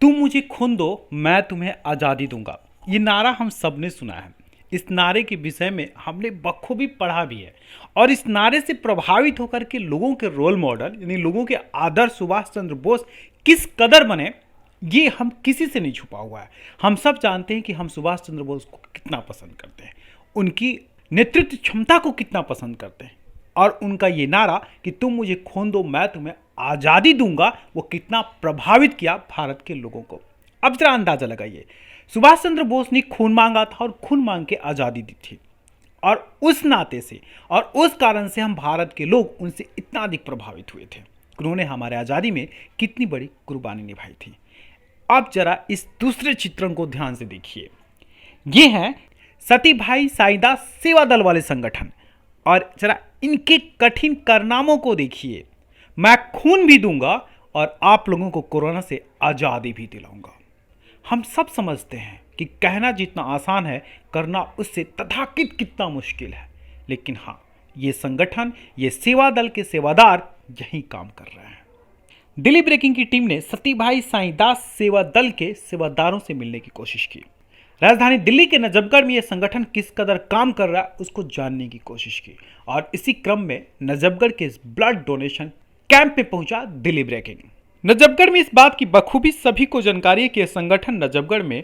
तुम मुझे खून दो, मैं तुम्हें आज़ादी दूंगा। ये नारा हम सब ने सुना है। इस नारे के विषय में हमने बखूबी पढ़ा भी है और इस नारे से प्रभावित होकर के लोगों के रोल मॉडल यानी लोगों के आदर्श सुभाष चंद्र बोस किस कदर बने, ये हम किसी से नहीं छुपा हुआ है। हम सब जानते हैं कि हम सुभाष चंद्र बोस को कितना पसंद करते हैं, उनकी नेतृत्व क्षमता को कितना पसंद करते हैं और उनका ये नारा कि तुम मुझे खून दो मैं तुम्हें आज़ादी दूंगा, वो कितना प्रभावित किया भारत के लोगों को। अब जरा अंदाजा लगाइए, सुभाष चंद्र बोस ने खून मांगा था और खून मांग के आज़ादी दी थी और उस नाते से और उस कारण से हम भारत के लोग उनसे इतना अधिक प्रभावित हुए थे। उन्होंने हमारे आज़ादी में कितनी बड़ी कुर्बानी निभाई थी। अब जरा इस दूसरे चित्रण को ध्यान से देखिए। ये हैं सती भाई साईदास सेवा दल वाले संगठन और जरा इनके कठिन कारनामों को देखिए। मैं खून भी दूंगा और आप लोगों को कोरोना से आज़ादी भी दिलाऊंगा। हम सब समझते हैं कि कहना जितना आसान है, करना उससे तथाकथित कितना मुश्किल है। लेकिन हाँ, ये संगठन, ये सेवा दल के सेवादार यही काम कर रहे हैं। दिल्ली ब्रेकिंग की टीम ने सती भाई साईदास सेवा दल के सेवादारों से मिलने की कोशिश की। राजधानी दिल्ली के नजफगढ़ में यह संगठन किस कदर काम कर रहा है उसको जानने की कोशिश की और इसी क्रम में नजफगढ़ के इस ब्लड डोनेशन कैंप में पहुंचा दिल्ली ब्रेकिंग। नजफगढ़ में इस बात की बखूबी सभी को जानकारी है कि यह संगठन नजफगढ़ में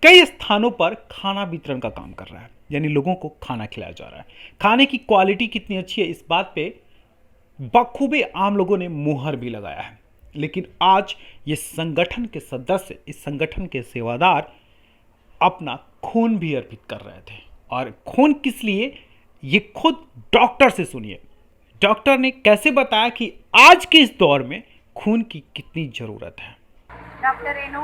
कई स्थानों पर खाना वितरण का काम कर रहा है, यानी लोगों को खाना खिलाया जा रहा है। खाने की क्वालिटी कितनी अच्छी है इस बात पे बखूबी आम लोगों ने मुहर भी लगाया है। लेकिन आज ये संगठन के सदस्य, इस संगठन के सेवादार अपना खून भी अर्पित कर रहे थे। और खून किस लिए, ये खुद डॉक्टर से सुनिए। डॉक्टर ने कैसे बताया कि आज के इस दौर में खून की कितनी जरूरत है। डॉक्टर रेनू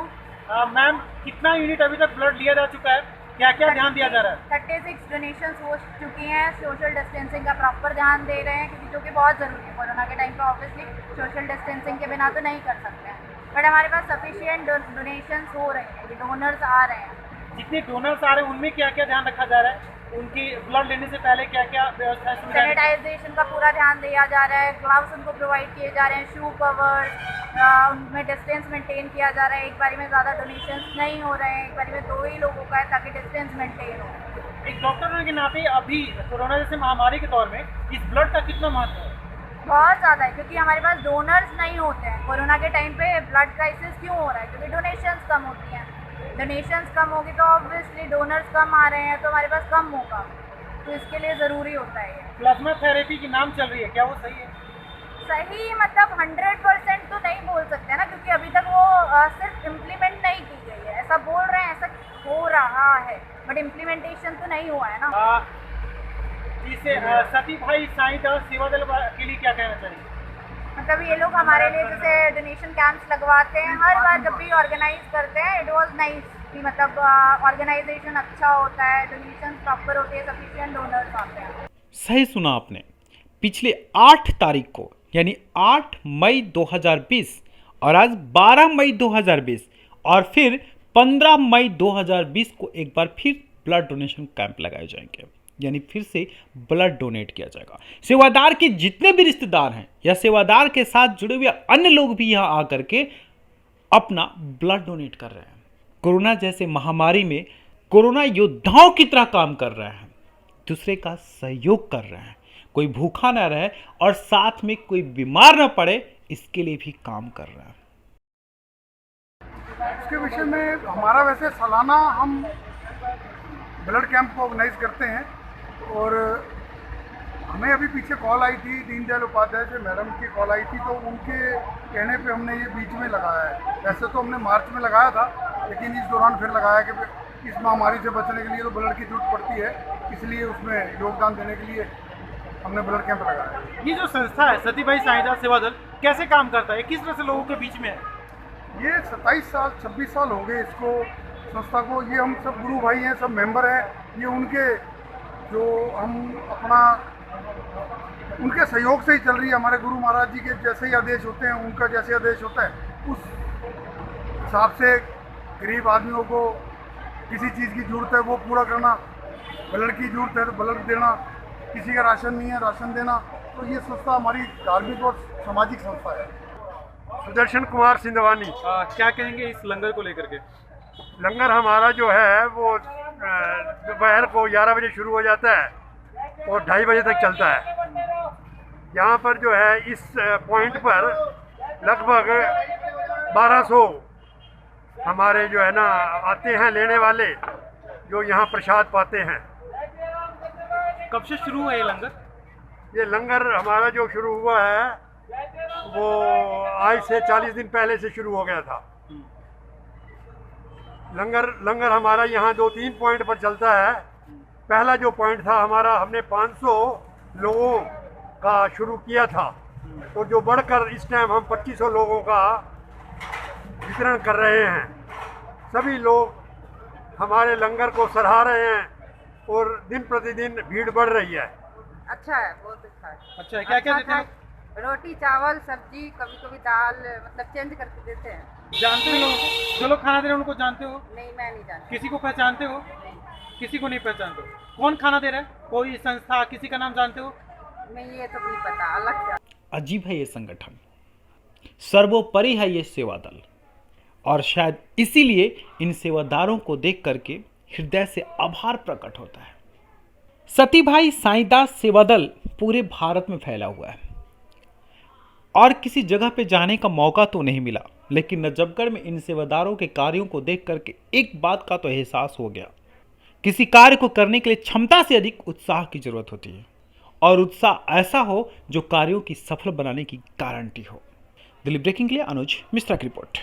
मैम, कितना यूनिट अभी तक ब्लड लिया जा चुका है? क्या क्या ध्यान दिया जा रहा है? 36 डोनेशन हो चुकी हैं। सोशल डिस्टेंसिंग का प्रॉपर ध्यान दे रहे हैं क्योंकि जो कि बहुत ज़रूरी है। कोरोना के टाइम पे ऑब्वियसली सोशल डिस्टेंसिंग के बिना तो नहीं कर सकते हैं, बट हमारे पास सफिशिएंट डोनेशन हो रहे हैं, डोनर्स आ रहे हैं। जितने डोनर्स आ रहे हैं उनमें क्या क्या ध्यान रखा जा रहा है? उनकी ब्लड लेने से पहले क्या क्या व्यवस्था है? सैनिटाइजेशन का पूरा ध्यान दिया जा रहा है, ग्लव्स उनको प्रोवाइड किए जा रहे हैं, शू कवर्स, उनमें डिस्टेंस मेंटेन किया जा रहा है। एक बारी में ज़्यादा डोनेशंस नहीं हो रहे हैं, एक बारी में 2 ही लोगों का है ताकि डिस्टेंस मेंटेन हो। एक डॉक्टर होने के नाते अभी कोरोना जैसे महामारी के दौर में इस ब्लड का कितना महत्व है? बहुत ज़्यादा है क्योंकि हमारे पास डोनर्स नहीं होते हैं। कोरोना के टाइम पे ब्लड क्राइसिस क्यों हो रहा है? क्योंकि डोनेशंस कम होती हैं। डोनेशंस कम होगी तो ऑब्वियसली डोनर्स कम आ रहे हैं तो हमारे पास कम होगा, तो इसके लिए ज़रूरी होता है ये। प्लाज्मा थेरेपी की नाम चल रही है, क्या वो सही है? सही मतलब 100% तो नहीं बोल सकते ना, क्योंकि अभी तक वो सिर्फ इम्प्लीमेंट नहीं की गई है। ऐसा बोल रहे हैं, ऐसा हो रहा है, बट इम्प्लीमेंटेशन तो नहीं हुआ है ना। इसे सती भाई साईदास सेवा दल के लिए क्या कहना चाहिए? मतलब ये लोग हमारे लिए जैसे डोनेशन कैंप्स लगवाते हैं हर बार जब भी ऑर्गेनाइज करते हैं, इट वाज नाइस कि मतलब ऑर्गेनाइजेशन अच्छा होता है, डोनेशन प्रॉपर होते हैं, सफिशिएंट डोनर्स आते हैं। सही सुना आपने। पिछले 8 तारीख को यानी 8 मई 2020 और आज 12 मई 2020 और फिर 15 मई 2020 को एक बार फिर ब्लड डोनेशन कैंप लगाए जाएंगे, यानी फिर से ब्लड डोनेट किया जाएगा। सेवादार के जितने भी रिश्तेदार हैं या सेवादार के साथ जुड़े हुए अन्य लोग भी यहाँ आकर के अपना ब्लड डोनेट कर रहे हैं। कोरोना जैसे महामारी में कोरोना योद्धाओं की तरह काम कर रहे हैं, दूसरे का सहयोग कर रहे हैं, कोई भूखा ना रहे और साथ में कोई बीमार ना पड़े, इसके लिए भी काम कर रहे हैं। इसके विषय में हमारा वैसे सालाना हम ब्लड कैंप को ऑर्गेनाइज करते हैं और हमें अभी पीछे कॉल आई थी, दीनदयाल उपाध्याय से मैडम की कॉल आई थी, तो उनके कहने पे हमने ये बीच में लगाया है। वैसे तो हमने मार्च में लगाया था, लेकिन इस दौरान फिर लगाया कि इस महामारी से बचने के लिए तो ब्लड की जरूरत पड़ती है, इसलिए उसमें योगदान देने के लिए हमने ब्लड कैंप लगाया है। ये जो संस्था है सती भाई साईदास सेवा दल कैसे काम करता है, किस तरह से लोगों के बीच में है? ये 27 साल 26 साल हो गए इसको, संस्था को। ये हम सब गुरु भाई हैं, सब मेंबर हैं। ये उनके जो हम अपना उनके सहयोग से ही चल रही है। हमारे गुरु महाराज जी के जैसे ही आदेश होते हैं, उनका जैसे आदेश होता है, उस हिसाब से गरीब आदमियों को किसी चीज़ की ज़रूरत है वो पूरा करना, ब्लड की ज़रूरत है तो ब्लड देना, किसी का राशन नहीं है राशन देना। तो ये संस्था हमारी धार्मिक और सामाजिक संस्था है। सुदर्शन कुमार सिंधवानी। क्या कहेंगे इस लंगर को लेकर के? लंगर हमारा जो है वो दोपहर को 11 बजे शुरू हो जाता है और 2:30 बजे तक चलता है। यहाँ पर जो है इस पॉइंट पर लगभग 1200 हमारे जो है ना आते हैं लेने वाले, जो यहाँ प्रसाद पाते हैं। कब से शुरू हुआ ये लंगर? ये लंगर हमारा जो शुरू हुआ है वो आज से 40 दिन पहले से शुरू हो गया था। लंगर हमारा यहाँ 2-3 पॉइंट पर चलता है। पहला जो पॉइंट था हमारा, हमने 500 लोगों का शुरू किया था, तो जो बढ़कर इस टाइम हम 2500 लोगों का वितरण कर रहे हैं। सभी लोग हमारे लंगर को सराह रहे हैं और दिन प्रतिदिन भीड़ बढ़ रही है। अच्छा है, बहुत अच्छा है। अच्छा, क्या क्या देते हैं? रोटी, चावल, सब्जी, कभी कभी दाल, मतलब चेंज करके देते हैं। जानते हो लोगों को? जो लोग खाना दे रहे हैं उनको जानते हो? नहीं, मैं नहीं जानती। किसी को पहचानते हो? किसी को नहीं पहचानते हो? कौन खाना दे रहा है? कोई संस्था, किसी का नाम जानते हो? नहीं, ये तो नहीं पता, अलग से। अजीब है ये संगठन, सर्वोपरि है ये सेवा दल, और शायद इसीलिए इन सेवादारों को देख करके हृदय से आभार प्रकट होता है। सती भाई साईदास सेवा दल पूरे भारत में फैला हुआ है और किसी जगह पे जाने का मौका तो नहीं मिला, लेकिन नजफगढ़ में इन सेवादारों के कार्यों को देख करके एक बात का तो एहसास हो गया, किसी कार्य को करने के लिए क्षमता से अधिक उत्साह की जरूरत होती है, और उत्साह ऐसा हो जो कार्यों की सफल बनाने की गारंटी हो। दिल्ली ब्रेकिंग के लिए अनुज मिश्रा की रिपोर्ट।